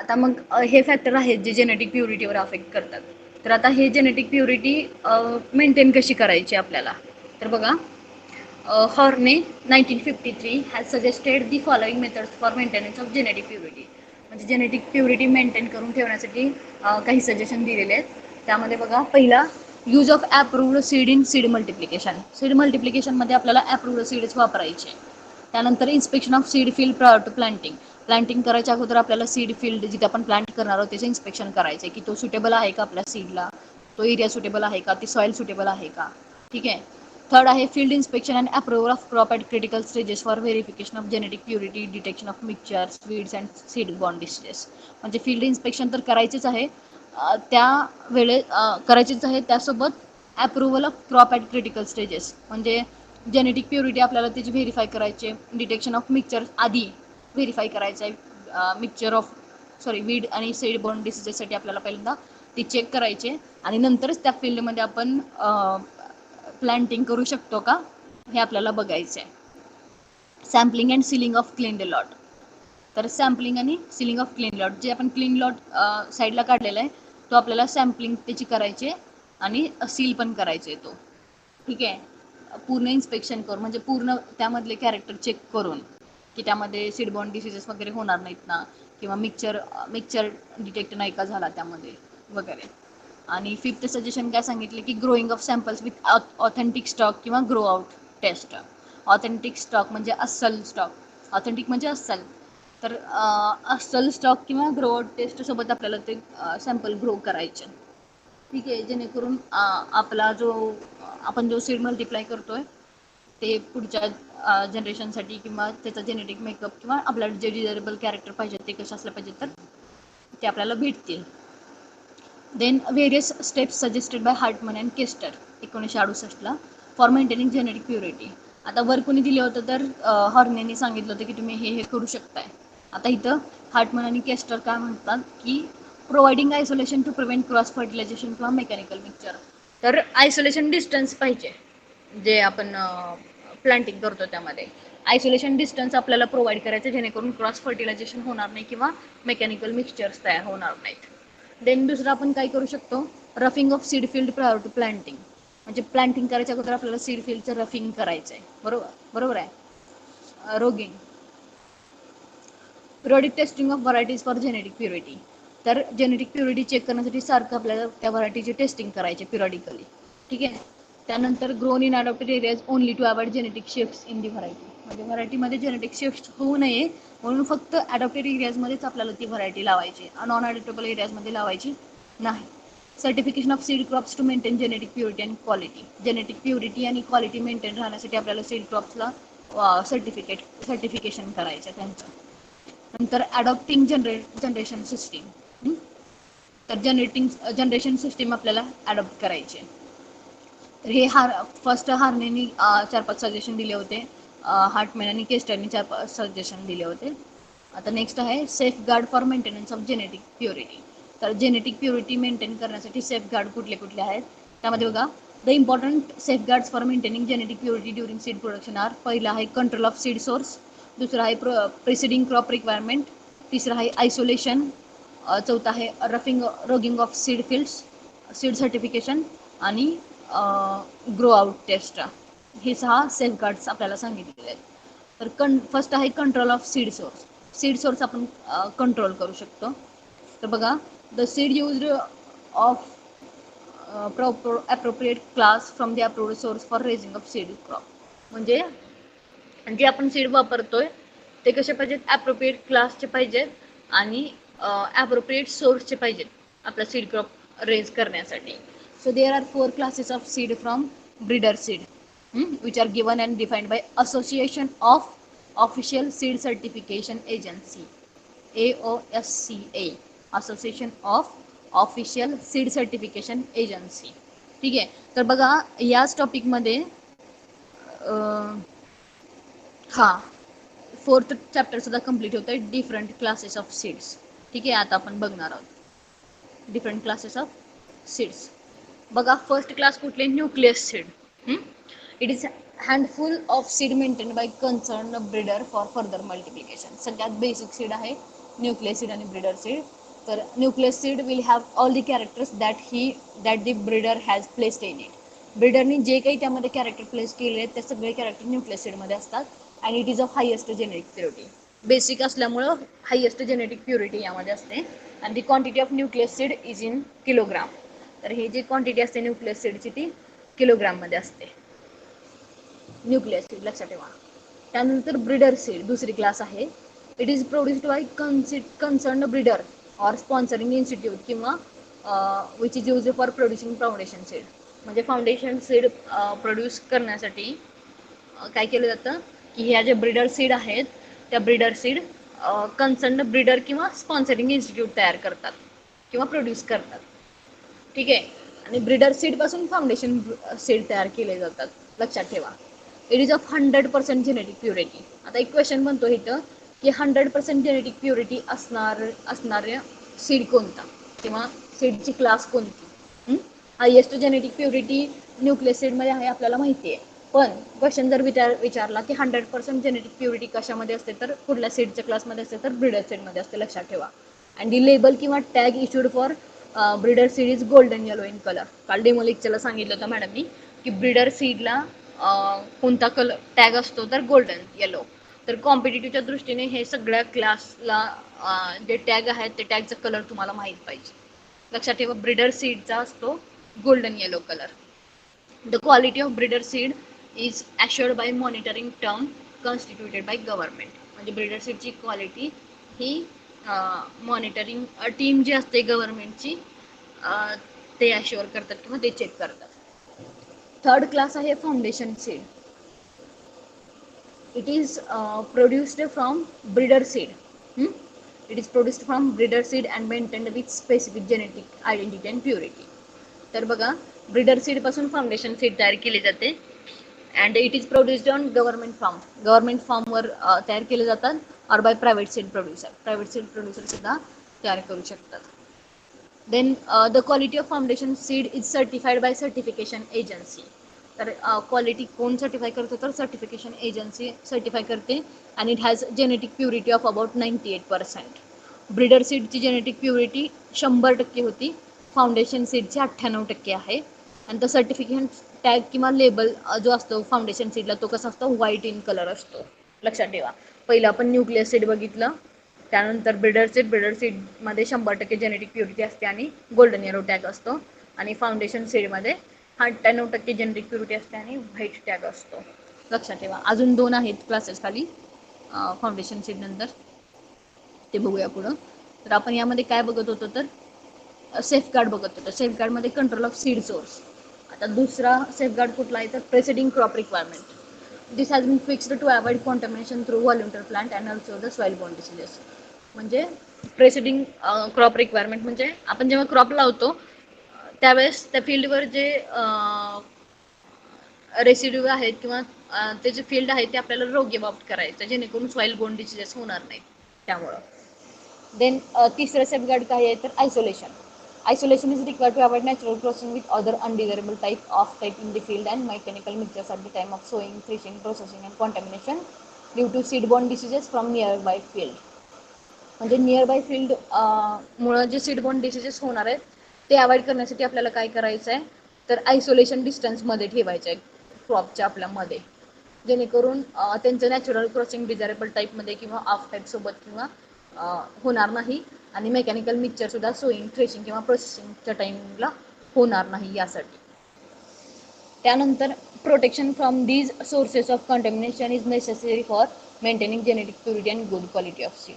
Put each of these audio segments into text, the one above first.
आता मग हे फॅक्टर आहेत जे जेनेटिक प्युरिटीवर अफेक्ट करतात. तर आता हे जेनेटिक प्युरिटी मेंटेन कशी करायची आपल्याला, तर बघा Horne 1953 has suggested the following methods for maintenance of genetic purity. म्हणजे जेनेटिक प्युरिटी मेंटेन करून ठेवण्यासाठी काही सजेशन दिलेले आहेत. त्यामध्ये बघा पहिला, use of approved seed in seed multiplication. Seed मल्टिप्लिकेशनमध्ये आपल्याला अप्रूव्ड सीड्स वापरायचे. त्यानंतर inspection of seed field prior to planting. Planting करायच्या अगोदर आपल्याला सीड फील्ड जिथे आपण प्लांट करणार आहोत त्याचं इन्स्पेक्शन करायचं आहे की तो सुटेबल आहे का आपल्या सीडला, तो एरिया सुटेबल आहे का, ती सॉईल सुटेबल आहे का. ठीक आहे. थर्ड आहे field inspection and approval of crop at critical stages for verification of genetic purity, detection of mixtures, weeds and seed born diseases. म्हणजे फील्ड इन्स्पेक्शन तर करायचेच आहे, त्या करायचेच आहे, त्यासोबत approval of crop at critical stages म्हणजे जेनेटिक प्युरिटी आपल्याला त्याची व्हेरीफाय करायचे. डिटेक्शन ऑफ मिक्सचर आधी व्हेरीफाय करायचं आहे. मिक्सचर ऑफ वीड आणि सीड बॉर्न डिसीजेससाठी आपल्याला पहिल्यांदा ते चेक करायचे आणि नंतरच त्या फील्डमध्ये आपण प्लांटिंग करू शकतो का हे आपल्याला बघायचं आहे. Sampling and ceiling of cleaned lot. तर सॅम्पलिंग आणि सिलिंग ऑफ क्लीन लॉट, जे आपण क्लीन लॉट साईडला काढलेला आहे तो आपल्याला सॅम्पलिंग त्याची करायची आणि सील पण करायचे तो. ठीक आहे. पूर्ण इन्स्पेक्शन करून म्हणजे पूर्ण त्यामधले कॅरेक्टर चेक करून की त्यामध्ये सीडबॉर्न डिसीजेस वगैरे होणार नाहीत ना, किंवा मिक्सचर डिटेक्ट नाही का झाला त्यामध्ये वगैरे. आणि फिफ्थ सजेशन काय सांगितले की growing of samples with authentic stock किंवा grow out test. Authentic stock म्हणजे अस्सल स्टॉक, ऑथेंटिक म्हणजे अस्सल. तर अस्सल स्टॉक किंवा ग्रो आउट टेस्ट सोबत आपल्याला ते सॅम्पल ग्रो करायचे. ठीक आहे. जेणेकरून आपला आपण जो सीड मल्टिप्लाय करतोय ते पुढच्या जनरेशनसाठी किंवा त्याचा जेनेटिक मेकअप किंवा आपल्याला जे डिझायरेबल कॅरेक्टर पाहिजे ते कसे असले पाहिजे तर ते आपल्याला भेटतील. Then various steps suggested by Hartman and Kester 1968 for maintaining genetic purity. आता वर कोणी दिलं होतं तर हॉर्नेनी सांगितलं होतं की तुम्ही हे करू शकताय. आता इथं हार्टमन आणि केस्टर काय म्हणतात की providing isolation to prevent cross fertilisation किंवा मेकॅनिकल मिक्सचर. तर आयसोलेशन डिस्टन्स पाहिजे जे आपण प्लांटिंग करतो त्यामध्ये. आयसोलेशन डिस्टन्स आपल्याला प्रोव्हाइड करायचं जेणेकरून क्रॉस फर्टिलायझेशन होणार नाही किंवा मेकॅनिकल मिक्सचर्स तयार होणार नाहीत. देन दुसरं आपण काय करू शकतो, roguing of seed field prior to planting. म्हणजे प्लांटिंग करायच्या अगोदर आपल्याला सीड फील्डचं रफिंग करायचं आहे. बरोबर आहे. Roguing. Periodic testing of varieties for genetic purity. तर जेनेटिक प्युरिटी चेक करण्यासाठी सारखं आपल्याला त्या व्हरायटीची टेस्टिंग करायची पिरियडिकली. ठीक आहे. त्यानंतर grown in adapted areas only to avoid genetic shifts in the variety. म्हणजे व्हरायटीमध्ये जेनेटिक शिफ्ट होऊ नये म्हणून फक्त अडॉप्टेड एरियाजमध्येच आपल्याला ती व्हरायटी लावायची, नॉन अडॉप्टेबल एरियाजमध्ये लावायची नाही. Certification of seed crops to maintain genetic purity and quality. Genetic purity आणि क्वालिटी मेंटेन राहण्यासाठी आपल्याला सीड क्रॉप्सला सर्टिफिकेशन करायचं त्यांचं. नंतर अडॉप्टिंग जनरेशन सिस्टीम. तर जनरेशन सिस्टीम आपल्याला अडॉप्ट करायची. तर हे फर्स्ट हार्नेनी 4-5 सजेशन दिले होते, हार्टमॅन आणि केस्टरनी 4-5 सजेशन दिले होते. आता नेक्स्ट आहे safeguard for maintenance of genetic purity. तर जेनेटिक प्युरिटी मेंटेन करण्यासाठी सेफ गार्ड कुठले कुठले आहेत त्यामध्ये बघा, the important safeguards for maintaining genetic purity during seed production are. पहिला आहे कंट्रोल ऑफ सीड सोर्स, दुसरा आहे प्रिसिडिंग क्रॉप रिक्वायरमेंट, तिसरा आहे आयसोलेशन, चौथा आहे roguing of seed fields, seed certification आणि ग्रो आउट टेस्ट. हे 6 सेफ गार्ड्स आपल्याला सांगितलेले आहेत. तर फर्स्ट आहे control of seed source. Seed source आपण कंट्रोल करू शकतो. तर बघा, the seed used of appropriate class from the approved source for raising of seed crop. म्हणजे जे आपण सीड वापरतोय ते कसे पाहिजेत, ॲप्रोप्रिएट क्लासचे पाहिजेत आणि ॲप्रोप्रिएट सोर्सचे पाहिजेत आपला सीड क्रॉप रेज करण्यासाठी. So there are 4 classes of seed from breeder seed which are given and defined by Association of Official Seed Certification Agency, AOSCA, Association of official seed certification agency. ठीक आहे. तर बघा याच टॉपिकमध्ये हां 4th chapter सुद्धा complete होतं आहे, different classes of seeds. ठीक आहे. आता आपण बघणार आहोत डिफरंट क्लासेस ऑफ सीड्स. बघा फर्स्ट क्लास कुठले, nucleus seed. It is handful of seed maintain by concern breeder for further multiplication. सगळ्यात बेसिक सीड आहे न्यूक्लियस सीड आणि ब्रीडर सीड. तर nucleus seed will have all the characters that the breeder has placed in it. ब्रीडरनी जे काही त्यामध्ये character place केले आहेत ते सगळे कॅरेक्टर न्यूक्लियस सीडमध्ये असतात. And it is of highest genetic purity. Basic असल्यामुळं हायेस्ट जेनेटिक प्युरिटी यामध्ये असते. And the quantity of nucleus seed is in kilogram. तर ही जी क्वांटिटी असते न्यूक्लियस सीडची ती किलोग्राममध्ये असते. न्यूक्लियस सीड लक्षात ठेवा. त्यानंतर ब्रीडर सीड दुसरी क्लास आहे. It is produced by concern breeder or sponsoring institute किंवा which is use for producing foundation seed. म्हणजे फाउंडेशन सीड प्रोड्यूस करण्यासाठी काय केलं जातं की ह्या ज्या ब्रीडर सीड आहेत त्या ब्रीडर सीड कन्सर्न ब्रीडर किंवा स्पॉन्सरिंग इन्स्टिट्यूट तयार करतात किंवा प्रोड्यूस करतात. ठीक आहे. आणि ब्रीडर सीडपासून फाउंडेशन सीड तयार केले जातात. लक्षात ठेवा. It is of 100% genetic purity. आता एक क्वेश्चन बनतो इथं की 100% जेनेटिक प्युरिटी असणारे सीड कोणता किंवा सीडची क्लास कोणती. हायेस्ट जेनेटिक प्युरिटी न्यूक्लियस सीडमध्ये आहे आपल्याला माहिती आहे. पण क्वेश्चन जर विचारला की 100% जेनेटिक प्युरिटी कशामध्ये असते तर कुठल्या सीडच्या क्लासमध्ये असते तर ब्रीडर सीडमध्ये असते. लक्षात ठेवा. अँड दी लेबल किंवा tag issued for breeder seed is golden yellow in colour. काल डेमो लेक्चरला सांगितलं होतं मॅडमनी की ब्रीडर सीडला कोणता कलर टॅग असतो तर गोल्डन येलो. तर कॉम्पिटिटिव्हच्या दृष्टीने हे सगळ्या क्लासला जे टॅग आहेत ते टॅगचा कलर तुम्हाला माहीत पाहिजे. लक्षात ठेवा. ब्रीडर सीडचा असतो golden yellow colour. The quality of breeder seed is assured by monitoring term constituted by government. म्हणजे ब्रीडर सीडची क्वालिटी ही मॉनिटरिंग टीम जी असते गव्हर्नमेंटची ते ॲश्युअर करतात किंवा ते चेक करतात. थर्ड क्लास आहे foundation seed. It is produced from breeder seed. It is produced from breeder seed and maintained with specific genetic identity and purity. तर बघा ब्रीडर सीडपासून फाउंडेशन सीड तयार केली जाते. And it is produced on government farm. Government फार्मवर तयार केले जातात or by private seed producer. Private seed producer सुद्धा तयार करू शकतात. Then the quality of foundation seed is certified by certification agency. तर क्वालिटी कोण सर्टिफाय करतो तर सर्टिफिकेशन एजन्सी सर्टिफाय करते. And it has genetic purity of about 98%. Breeder सीडची जेनेटिक प्युरिटी 100% होती. फाउंडेशन सीडची 98% आहे. आणि तो सर्टिफिकेशन टॅग किंवा लेबल जो असतो फाउंडेशन सीडला तो कसा असतो व्हाईट इन कलर असतो. लक्षात ठेवा. पहिलं आपण न्यूक्लियस सीड बघितलं. त्यानंतर ब्रीडर सीडमध्ये 100% जेनेटिक प्युरिटी असते आणि गोल्डन येलो टॅग असतो. आणि फाउंडेशन सीडमध्ये 98% जेनेटिक प्युरिटी असते आणि व्हाईट टॅग असतो. लक्षात ठेवा. अजून 2 आहेत क्लासेस खाली फाउंडेशन सीड नंतर ते बघूया पुढं. तर आपण यामध्ये काय बघत होतो तर सेफगार्ड बघत होतो. सेफगार्डमध्ये कंट्रोल ऑफ सीड सोर्स. आता दुसरा सेफगार्ड कुठला आहे तर preceding crop requirement. This has been fixed to avoid contamination through volunteer plant and also the soil borne diseases. म्हणजे प्रेसिडिंग क्रॉप रिक्वायरमेंट म्हणजे आपण जेव्हा क्रॉप लावतो त्यावेळेस त्या फील्डवर जे रेसिड्यू आहेत किंवा ते जे फील्ड आहे ते आपल्याला योग्य बाबत करायचं जेणेकरून सॉइल बोर्न डिसीजेस होणार नाही त्यामुळं. देन तिसरं सेफगार्ड काय आहे तर isolation. Isolation is required to avoid natural crossing with other undesirable type in the field and mechanical mixtures at the time of sowing, threshing, processing and contamination due to seedborne diseases from nearby field. म्हणजे nearby field मुळे जे सीडबॉर्न diseases होणार आहेत ते avoid करण्यासाठी आपल्याला काय करायचं आहे तर आयसोलेशन डिस्टन्समध्ये ठेवायचं आहे क्रॉपच्या आपल्यामध्ये जेणेकरून त्यांचं नॅचरल क्रॉसिंग डिझायरेबल टाईपमध्ये किंवा ऑफ टाईपसोबत किंवा होणार नाही आणि मेकॅनिकल मिक्सचरसुद्धा सोईंग थ्रेशिंग किंवा प्रोसेसिंगच्या टाईमला होणार नाही यासाठी. त्यानंतर protection from these sources of contamination is necessary for maintaining genetic purity and good quality of seed.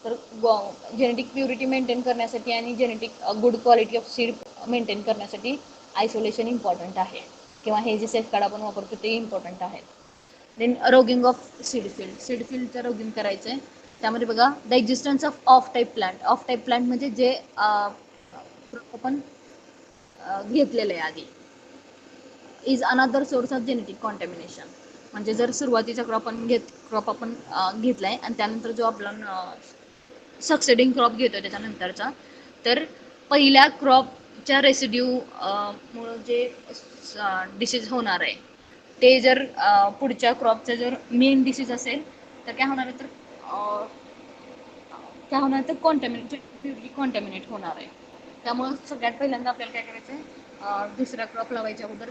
तर जेनेटिक प्युरिटी मेंटेन करण्यासाठी आणि genetic good quality of seed maintain करण्यासाठी आयसोलेशन इम्पॉर्टंट आहे किंवा हे जे सेफगार्ड आपण वापरतो ते इम्पॉर्टंट आहेत. Then roguing of seed field. Seed फील्डचं रॉगिंग करायचं आहे. त्यामध्ये बघा the existence of type plant. Off type plant म्हणजे जे आपण घेतलेलं आहे आधी is another source of genetic contamination. म्हणजे जर सुरुवातीचा क्रॉप आपण घेतलाय आणि त्यानंतर जो आपला सक्सेडिंग क्रॉप घेतो त्याच्यानंतरचा तर पहिल्या क्रॉपच्या रेसिड्यू मुळे जे डिसीज होणार आहे ते जर पुढच्या क्रॉपचं जर मेन डिसीज असेल तर काय होणार आहे तर काय होणार तर कॉन्टॅमिनेट होणार आहे. त्यामुळं सगळ्यात पहिल्यांदा आपल्याला काय करायचं आहे, दुसरा क्रॉप लावायच्या अगोदर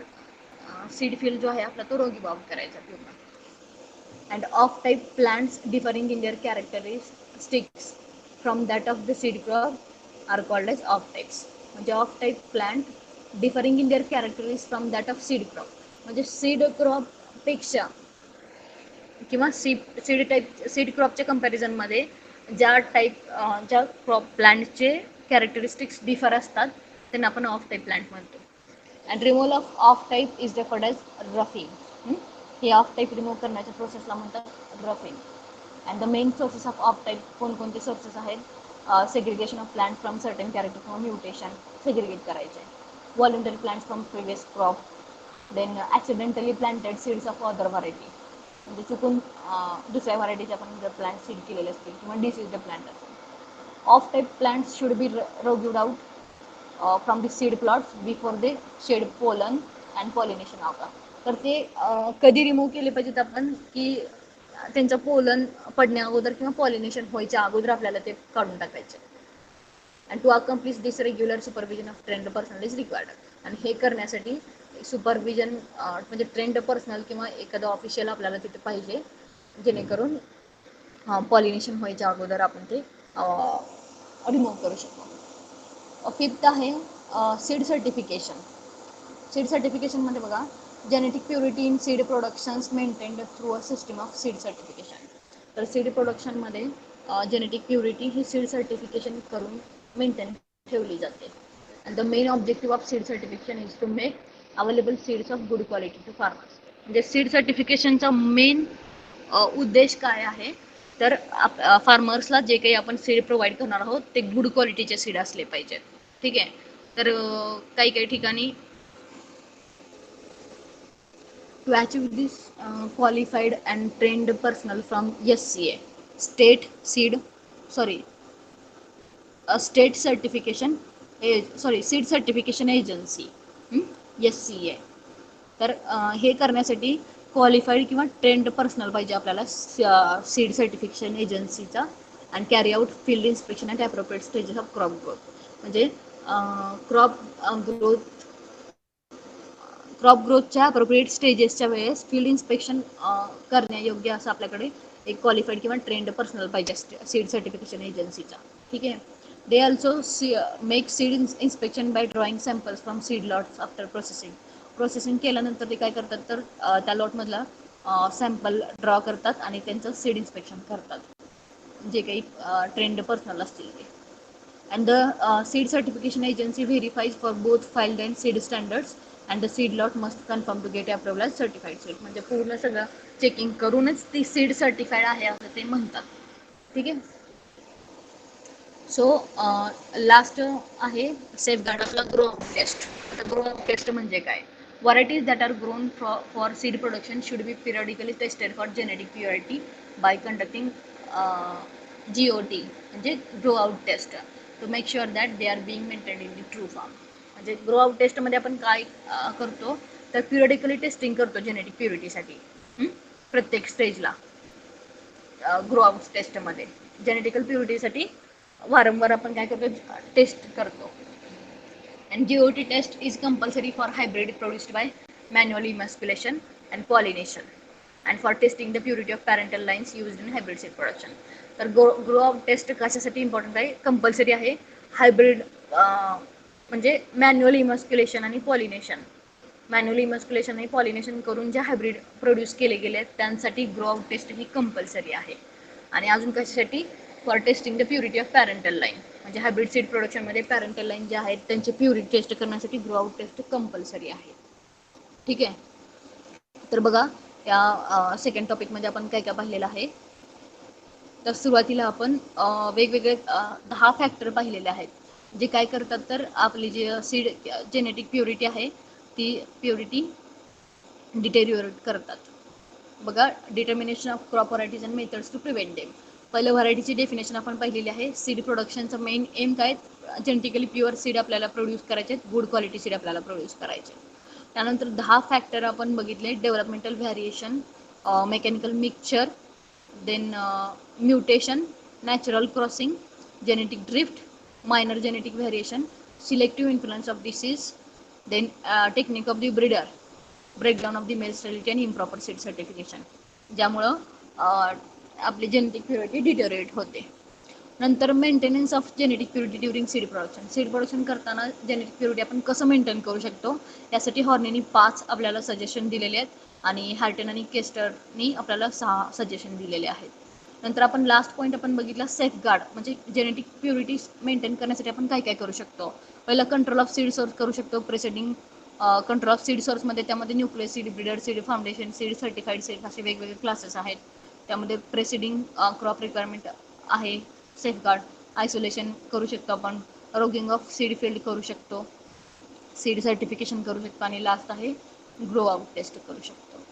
सीड फील्ड जो आहे आपला तो रोगीबाब करायचा पूर्ण. And off-type plants differing in their characteristics from that of the seed crop are called as off-types. म्हणजे off-type plant differing in their characteristics from that of seed crop. म्हणजे सीड क्रॉप पेक्षा किंवा सीड क्रॉपच्या कंपॅरिझनमध्ये ज्या crop प्लांटचे characteristics differ असतात त्यांना आपण off type plant म्हणतो. And removal of type is referred as roguing. हे ऑफ टाईप रिमूव्ह करण्याच्या प्रोसेसला म्हणतात roguing. And the main sources of type कोणकोणते सोर्सेस आहेत, segregation of plant from certain character किंवा म्युटेशन सेग्रिगेट करायचे, voluntary plants from previous crop, then accidentally planted seeds of other variety, म्हणजे चुकून दुसऱ्या व्हरायटीचे आपण जर प्लांट सीड केलेले असतील किंवा डिसीज्ड प्लांट असेल. Off type plants should be rogued out from the seed plots before they shed pollen and pollination होता. तर ते कधी रिमूव्ह केले पाहिजेत आपण की त्यांचं पोलन पडण्या अगोदर किंवा पॉलिनेशन व्हायच्या अगोदर आपल्याला ते काढून टाकायचे. And to accomplish this regular supervision of trained personnel is required. आणि हे करण्यासाठी सुपरविजन म्हणजे ट्रेंड पर्सनल किंवा एखादं ऑफिशियल आपल्याला तिथे पाहिजे, जेणेकरून पॉलिनेशन व्हायच्या अगोदर आपण ते रिमूव्ह करू शकतो. फिफ्थ आहे सीड सर्टिफिकेशन. सीड सर्टिफिकेशनमध्ये बघा, genetic purity in seed productions maintained through a system of seed certification. तर सीड प्रोडक्शनमध्ये जेनेटिक प्युरिटी ही सीड सर्टिफिकेशन करून मेंटेन ठेवली जाते. And the main objective of seed certification is to make available seeds of good quality to farmers. म्हणजे seed सर्टिफिकेशनचा main उद्देश काय आहे तर फार्मर्सला जे काही आपण सीड प्रोव्हाइड करणार आहोत ते गुड क्वालिटीचे सीड असले पाहिजेत. ठीक आहे. तर काही काही ठिकाणी to achieve this qualified and trained personnel from SCA state certification seed certification agency SCA. तर हे करण्यासाठी क्वालिफाईड किंवा ट्रेंड पर्सनल पाहिजे आपल्याला सीड सर्टिफिकेशन एजन्सीचा. And carry out field inspection at appropriate stages of crop growth. म्हणजे crop ग्रोथच्या appropriate स्टेजेसच्या वेळेस फील्ड इन्स्पेक्शन करण्यायोग्य असं आपल्याकडे एक क्वालिफाईड किंवा ट्रेंड पर्सनल पाहिजे सीड सर्टिफिकेशन एजन्सीचा. ठीक आहे. They also make seed inspection by drawing samples from seed lots after processing केल्यानंतर ते काय करतात तर त्या लॉटमधला सॅम्पल ड्रॉ करतात आणि त्यांचं सीड इन्स्पेक्शन करतात, जे काही ट्रेंड पर्सनल असतील ते. And the seed certification agency verifies for both field and seed standards and the seed lot must confirm to get approval as certified seed. म्हणजे पूर्ण सगळं चेकिंग करूनच ती सीड सर्टिफाईड आहे असं ते म्हणतात. ठीक आहे. सो लास्ट आहे safeguard of the grow out test. आता ग्रो आउट टेस्ट म्हणजे काय? Varieties that are grown for seed production should be periodically tested for genetic purity by conducting GOT म्हणजे grow out test to make sure that they are being maintained in the true form. म्हणजे grow out टेस्टमध्ये आपण काय करतो तर periodically testing करतो genetic प्युरिटीसाठी प्रत्येक स्टेजला. ग्रो आउट टेस्टमध्ये जेनेटिकल प्युरिटीसाठी वारंवार आपण काय करतो टेस्ट करतो. And GOT test is compulsory for hybrid produced by manual emasculation and pollination and for testing the purity of parental lines used in hybrid seed production. तर ग्रो आउट टेस्ट कशासाठी important आहे? Compulsory आहे. Hybrid म्हणजे manual emasculation आणि pollination. Manual emasculation आणि pollination करून जे hybrid produce केले गेले आहेत त्यांसाठी ग्रो आउट टेस्ट ही कंपल्सरी आहे. आणि अजून कशासाठी? For testing the purity of parental line. म्हणजे हायब्रिड सीड प्रोडक्शनमध्ये पॅरेंटल लाईन जे आहेत त्यांची प्युरिटी टेस्ट करण्यासाठी ग्रो आउट टेस्ट कंपल्सरी आहे. ठीक आहे. तर बघा या सेकंड टॉपिकमध्ये आपण काय काय पाहिलेलं आहे. तर सुरुवातीला आपण वेगवेगळे 10 फॅक्टर पाहिलेले आहेत जे काय करतात तर आपली जी सीड जेनेटिक प्युरिटी आहे ती प्युरिटी डिटेरिओरेट करतात. बघा, determination of crop varieties and methods to prevent them. पहिलं व्हरायटीची डेफिनेशन आपण पाहिलेली आहे. सीड प्रोडक्शनचं मेन एम काय? जेनेटिकली प्युअर सीड आपल्याला प्रोड्यूस करायचे, गुड क्वालिटी सीड आपल्याला प्रोड्यूस करायचे. त्यानंतर 10 फॅक्टर आपण बघितले. Developmental variation, mechanical mixture, then mutation, natural crossing, genetic drift, minor genetic variation, selective influence of disease, then technique of the breeder, breakdown of the male sterility and improper seed certification, ज्यामुळं आपली genetic purity deteriorate होते. नंतर maintenance of genetic purity during seed production. Seed production करताना genetic purity आपण कसं maintain करू शकतो यासाठी हॉर्नेनी 5 आपल्याला सजेशन दिलेले आहेत आणि हार्टन आणि केस्टरनी आपल्याला 6 सजेशन दिलेले आहेत. नंतर आपण लास्ट पॉईंट आपण बघितला सेफगार्ड, म्हणजे जेनेटिक प्युरिटी मेंटेन करण्यासाठी आपण काय काय करू शकतो. पहिला कंट्रोल ऑफ सीड सोर्स करू शकतो. प्रेसिडिंग कंट्रोल ऑफ सीड सोर्समध्ये त्यामध्ये nucleus seed, breeder seed, foundation seed, certified seed असे वेगवेगळे क्लासेस आहेत. त्यामध्ये प्रेसिडिंग क्रॉप रिक्वायरमेंट आहे. सेफगार्ड आयसोलेशन करू शकतो आपण. रोगिंग ऑफ सीड फील्ड करू शकतो. सीड सर्टिफिकेशन करू शकतो आणि लास्ट आहे ग्रो आउट टेस्ट करू शकतो.